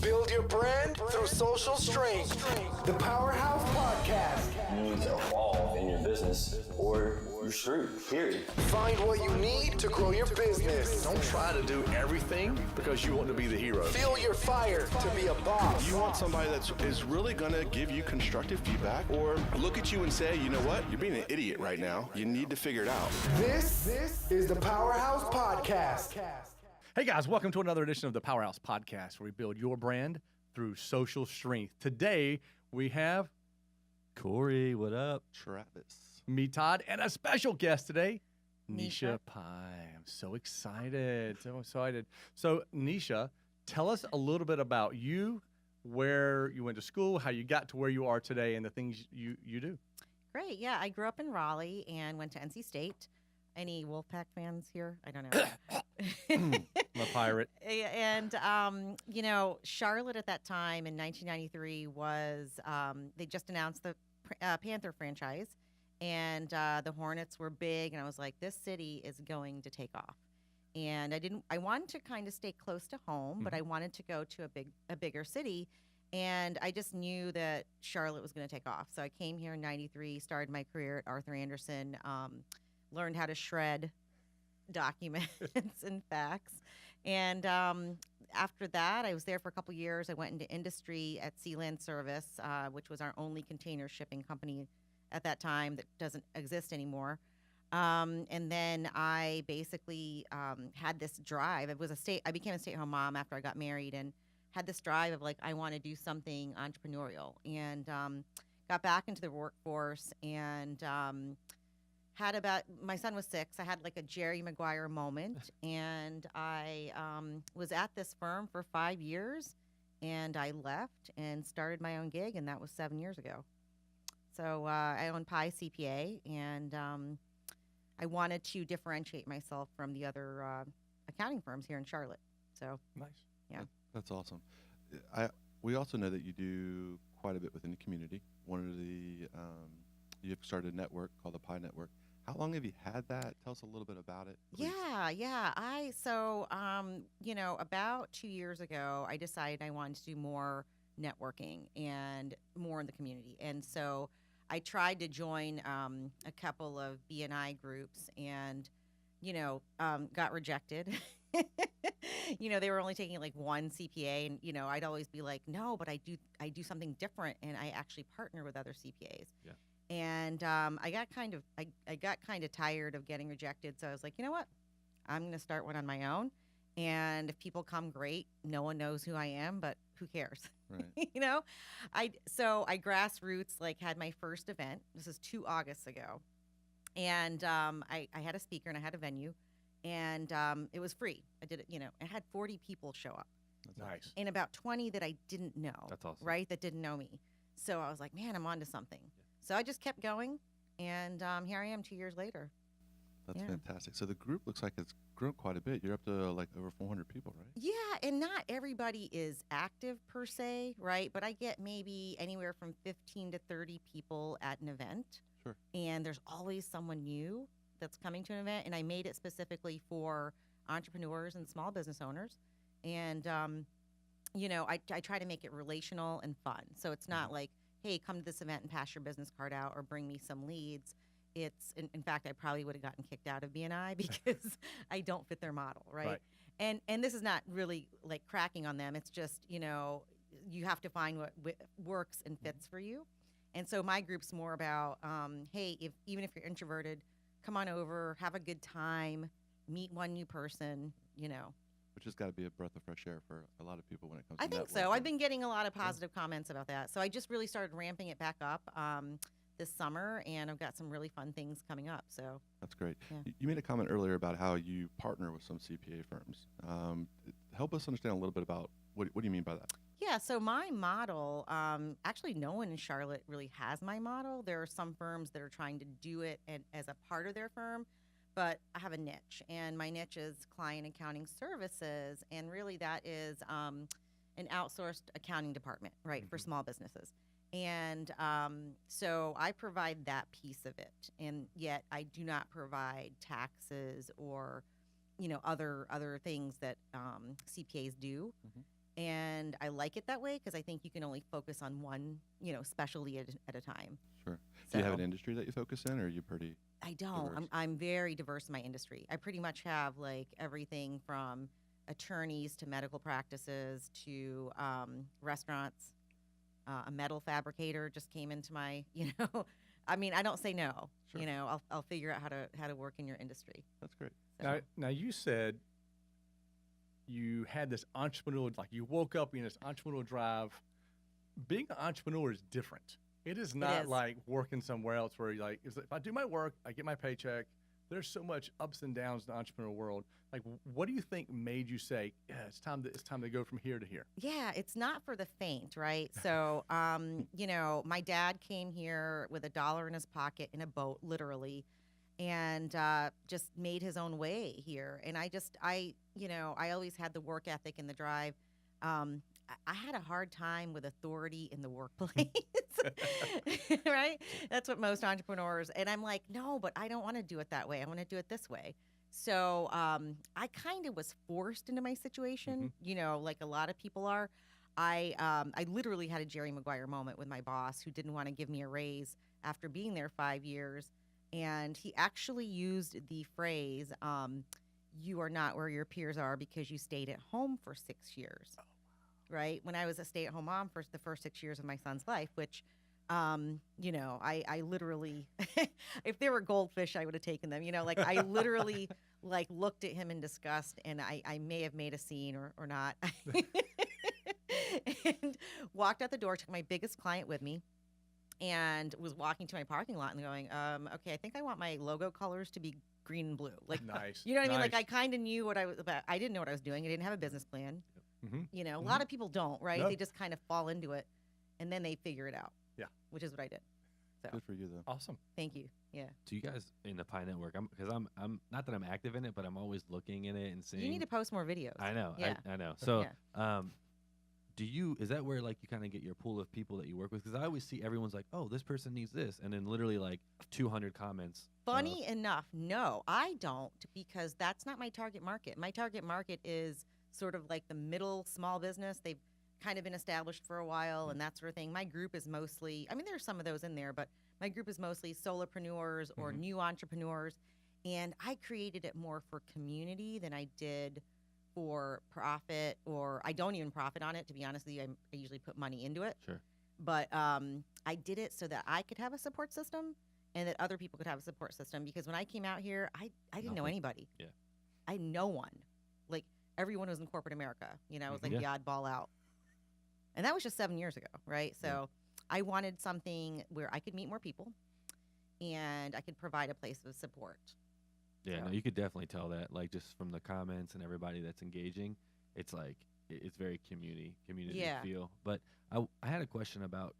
Build your brand through social strength. The PowerHouse Podcast. You need to evolve in your business or you're screwed, period. Find what you need to grow your business. Don't try to do everything because you want to be the hero. Feel your fire to be a boss. You want somebody that is really going to give you constructive feedback or look at you and say, you know what, you're being an idiot right now. You need to figure it out. This is the PowerHouse Podcast. Hey guys, welcome to another edition of the PowerHouse Podcast, where we build your brand through social strength. Today, we have Corey, what up? Travis. me, Todd, and a special guest today, Nesha Pai. I'm so excited, so excited. So, Nesha, tell us a little bit about you, where you went to school, how you got to where you are today, and the things you do. Great. Yeah, I grew up in Raleigh and went to NC State. Any Wolfpack fans here? I don't know. I'm a pirate. And, Charlotte at that time in 1993 was, they just announced the Panther franchise, and the Hornets were big, and I was like, this city is going to take off. And I wanted to kind of stay close to home, but I wanted to go to a bigger city, and I just knew that Charlotte was going to take off. So I came here in 93, started my career at Arthur Andersen, learned how to shred documents and facts. And after that, I was there for a couple years. I went into industry at Sealand Service, which was our only container shipping company at that time that doesn't exist anymore. And then I basically had this drive. I became a stay-at-home mom after I got married and had this drive of like, I want to do something entrepreneurial, and got back into the workforce and my son was 6. I had like a Jerry Maguire moment, and I was at this firm for 5 years, and I left and started my own gig, and that was 7 years ago. So I own Pai CPA, and I wanted to differentiate myself from the other accounting firms here in Charlotte. So Nice. Yeah. That's awesome. We also know that you do quite a bit within the community. You've started a network called the Pai Network. How long have you had that? Tell us a little bit about it, please. Yeah. About 2 years ago, I decided I wanted to do more networking and more in the community. And so I tried to join a couple of BNI groups and, got rejected. They were only taking like one CPA, and, I'd always be like, no, but I do something different, and I actually partner with other CPAs. Yeah. And I got kind of tired of getting rejected. So I was like, you know what? I'm going to start one on my own. And if people come, great. No one knows who I am, but who cares? Right. So I grassroots had my first event. This is 2 Augusts ago. And I had a speaker and I had a venue, and it was free. I did it, I had 40 people show up. That's Nice. And about 20 that I didn't know. That's awesome. Right? That didn't know me. So I was like, man, I'm onto something. Yeah. So I just kept going, and here I am 2 years later. That's fantastic. So the group looks like it's grown quite a bit. You're up to like over 400 people, right? Yeah, and not everybody is active per se, right? But I get maybe anywhere from 15 to 30 people at an event. Sure. And there's always someone new that's coming to an event, and I made it specifically for entrepreneurs and small business owners. And, I try to make it relational and fun. So it's not like, hey, come to this event and pass your business card out or bring me some leads. It's, in fact, I probably would have gotten kicked out of BNI because I don't fit their model, right? And this is not really like cracking on them. It's just, you have to find what works and fits for you. And so my group's more about, hey, even if you're introverted, come on over, have a good time, meet one new person, Which has got to be a breath of fresh air for a lot of people when it comes to I think networking. so. I've been getting a lot of positive comments about that. So I just really started ramping it back up this summer, and I've got some really fun things coming up. So That's great. Yeah. You made a comment earlier about how you partner with some CPA firms. Help us understand a little bit about what do you mean by that? yeah, so my model, actually no one in Charlotte really has my model. There are some firms that are trying to do it as a part of their firm, but I have a niche, and my niche is client accounting services, and really that is an outsourced accounting department, right, for small businesses. And so I provide that piece of it, and yet I do not provide taxes or, other things that CPAs do. And I like it that way because I think you can only focus on one, specialty at a time. Sure. Do you have an So- industry that you focus in, or are you pretty? I don't. Diverse. I'm very diverse in my industry. I pretty much have like everything from attorneys to medical practices to restaurants. A metal fabricator just came into my, I mean, I don't say no. Sure. I'll figure out how to work in your industry. That's great. So, Now you said you had this entrepreneurial, like you woke up in this entrepreneurial drive. Being an entrepreneur is different. It is not is. like working somewhere else where you're like, if I do my work, I get my paycheck. There's so much ups and downs in the entrepreneurial world. Like, what do you think made you say, yeah, it's time to go from here to here? yeah, it's not for the faint, right? So, my dad came here with $1 in his pocket in a boat, literally, and just made his own way here. And I always had the work ethic and the drive. I had a hard time with authority in the workplace, right? That's what most entrepreneurs, and I'm like, no, but I don't want to do it that way. I want to do it this way. So I kind of was forced into my situation, like a lot of people are. I literally had a Jerry Maguire moment with my boss who didn't want to give me a raise after being there 5 years. And he actually used the phrase, you are not where your peers are because you stayed at home for 6 years. Right? When I was a stay-at-home mom for the first 6 years of my son's life, which, I literally, if there were goldfish, I would have taken them. Like I literally looked at him in disgust, and I may have made a scene or not, and walked out the door, took my biggest client with me, and was walking to my parking lot and going, okay, I think I want my logo colors to be green and blue. Like, Nice. you know what I mean? Like Nice. I kind of knew what I was about. I didn't know what I was doing. I didn't have a business plan. Mm-hmm. A lot of people don't, right? No. They just kind of fall into it, and then they figure it out. Yeah. Which is what I did. So Good for you, though. Awesome. thank you. Yeah. Do you guys in the Pai Network? Because I'm not that I'm active in it, but I'm always looking in it and seeing. You need to post more videos. I know. Yeah. I know. So, Yeah. is that where like you kind of get your pool of people that you work with? Because I always see everyone's like, oh, this person needs this, and then literally like 200 comments. Funny enough, no, I don't, because that's not my target market. My target market is sort of like the middle small business. They've kind of been established for a while and that sort of thing. My group is mostly, I mean, there's some of those in there, but my group is mostly solopreneurs or new entrepreneurs. And I created it more for community than I did for profit, or I don't even profit on it, to be honest with you. I usually put money into it. Sure. But I did it so that I could have a support system and that other people could have a support system. Because when I came out here, I didn't know Nothing. anybody. Yeah. I had no one. Like, everyone was in corporate America. It was like Yeah. the oddball out. And that was just 7 years ago, right? So I wanted something where I could meet more people and I could provide a place of support. Yeah, So- no, you could definitely tell that, like just from the comments and everybody that's engaging. It's like it's very community Yeah. feel. But I had a question about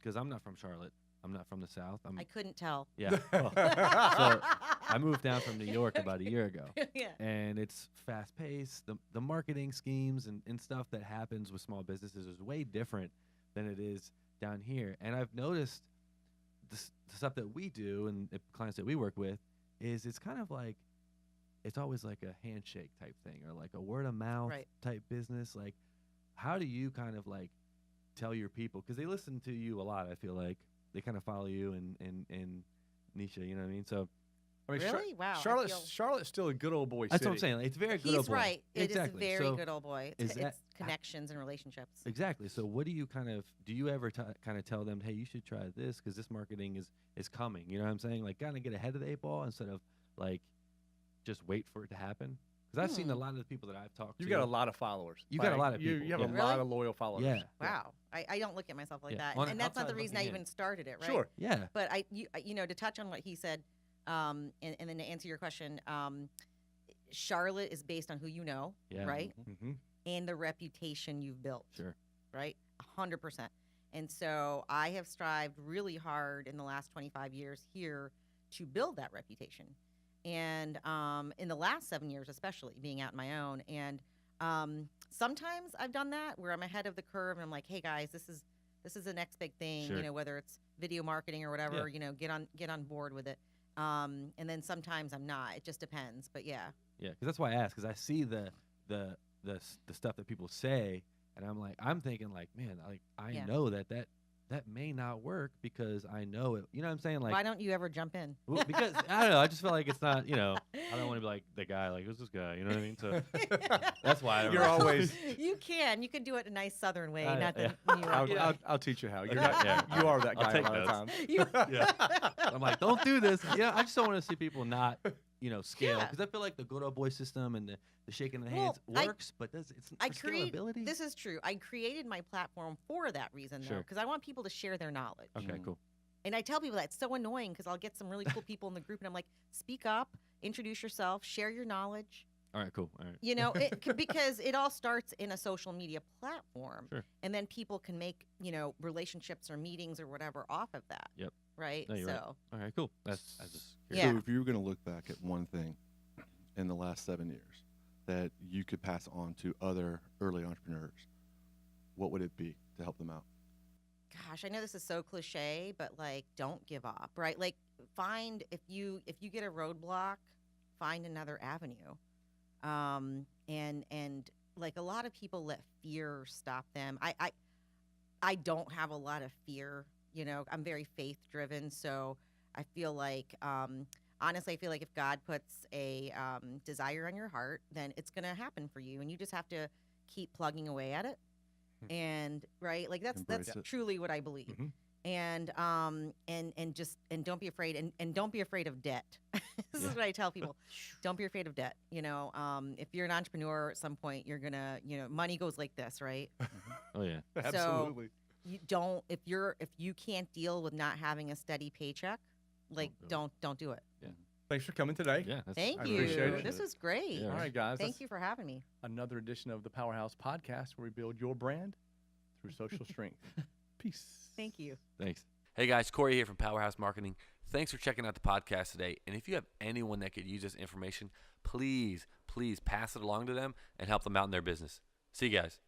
because I'm not from Charlotte. I'm not from the South. I couldn't tell. Yeah. Well, so I moved down from New York about a year ago. Yeah. And it's fast paced. The marketing schemes and stuff that happens with small businesses is way different than it is down here. And I've noticed the stuff that we do and the clients that we work with is it's kind of like it's always like a handshake type thing or like a word of mouth Right. type business. Like, how do you kind of like tell your people? Because they listen to you a lot, I feel like. They kind of follow you and Nesha, you know what I mean? So I mean, Really? Wow, I Charlotte's still a good old boy that's city. what I'm saying. Like, it's very good. He's old boy. right. It is Exactly. a very So- good old boy. is It's, that- it's connections and relationships. Exactly. So what do you do you ever kind of tell them, hey, you should try this because this marketing is coming? You know what I'm saying? Like kind of get ahead of the 8 ball instead of like just wait for it to happen. Because I've seen a lot of the people that I've talked to. You've got a lot of followers. You got a lot of You people, have yeah. a lot Really? of loyal followers. Yeah. Wow. I don't look at myself like Yeah. that. On And the that's not the outside reason I looking in. even started it, right? Sure. Yeah. But to touch on what he said, and then to answer your question, Charlotte is based on who you know, Yeah. right? Mm-hmm. And the reputation you've built, Sure. right? 100%. And so I have strived really hard in the last 25 years here to build that reputation. And in the last 7 years, especially being out on my own. And sometimes I've done that where I'm ahead of the curve and I'm like, hey guys, this is the next big thing, Sure. whether it's video marketing or whatever, get on board with it. And then sometimes I'm not. It just depends. But yeah. Yeah. Because that's why I asked. Because I see the stuff that people say, And I'm thinking like, man, like I Yeah. know that may not work because I know it. You know what I'm saying? Like, Why don't you ever jump in? well, because I don't know. I just feel like it's not. I don't want to be like the guy. Like, who's this guy? You know what I mean? So that's why I don't You're know. always. You can get a nice Southern way, I- not the yeah. New York I'll, way. I'll teach you how. You're Okay, not, yeah. You are that I'll guy a take lot of notes. times. You- I'm like, don't do this. Yeah, I just don't want to see people not, scale. Yeah. Because I feel like the good old boy system and the shaking the Well, hands I- works, but it's I for create. scalability. This is true. I created my platform for that reason, though, Sure. because I want people to share their knowledge. Okay, cool. And I tell people that it's so annoying because I'll get some really cool people in the group, and I'm like, speak up, introduce yourself, share your knowledge. All right, cool. All right. Because it all starts in a social media platform, Sure. and then people can make relationships or meetings or whatever off of that. Yep. Right. No, you're so right. All right, cool. That's I just Yeah. So if you were going to look back at one thing in the last 7 years that you could pass on to other early entrepreneurs, what would it be to help them out? gosh, I know this is so cliche, but like, don't give up, right? Like, find if you get a roadblock, find another avenue. And like a lot of people let fear stop them. I don't have a lot of fear. I'm very faith driven, so I feel like honestly, I feel like if God puts a desire on your heart, then it's gonna happen for you, and you just have to keep plugging away at it. And right, like that's Embrace it. truly what I believe. Mhm. And don't be afraid, and don't be afraid of debt. This is what I tell people: don't be afraid of debt. If you're an entrepreneur, at some point you're gonna, money goes like this, right? Oh yeah. Absolutely. You don't if you can't deal with not having a steady paycheck, like Don't don't do it. Thanks for coming today. Yeah. That's, Thank I you. appreciate it. This was great. Yeah. All right, guys. Thank that's you for having me. another edition of the PowerHouse podcast where we build your brand through social strength. Peace. Thank you. Thanks. Hey guys, Corey here from PowerHouse Marketing. Thanks for checking out the podcast today. And if you have anyone that could use this information, please pass it along to them and help them out in their business. See you guys.